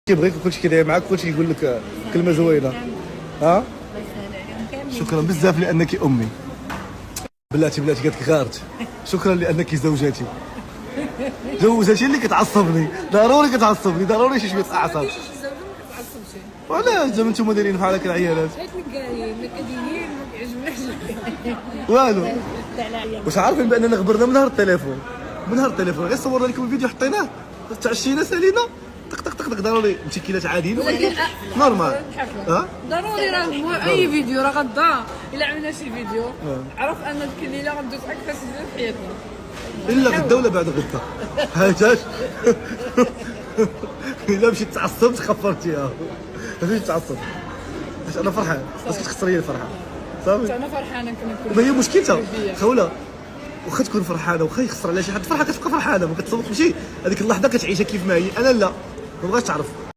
كيبغيك وكلشي كيداير معاك وكلشي يقول لك كلمه زوينه. ها شكرا بزاف لانك امي. بلاتي قالت لك غارت. شكرا لانك زوجتي. زوجتي اللي كتعصبني، ضروري كتعصبني، ضروري شي شويه اعصاب. وعلاش زعما نتوما دايرين بحال هكا العيالات؟ حيت نكديين ما كيعجبناش والو. واش عارفين باننا غبرنا من نهار التليفون، من نهار التليفون غير صورنا لكم الفيديو حطيناه تعشينا سالينا طق طق طق طق ضروري مشكلات عاديين ولكن نورمال. ضروري راه اي فيديو راه غدا الا عملنا شي فيديو عرف ان ديك الليله غندوز اكثر سنين في حياتنا الا غدا ولا بعد غدا. هاجاش الا مشيت تعصبت خفرتيها. ما فيش تعصب، انا فرحان بس كتخسر لي الفرحه صافي. انا فرحانه كنكون. ما هي مشكلتها خوله، واخا تكون فرحانه واخا يخسر على شي حد فرحه كتبقى فرحانه ما كتصوت تمشي هذيك اللحظه كتعيشها كيف ما هي. انا لا ما بغاش تعرف.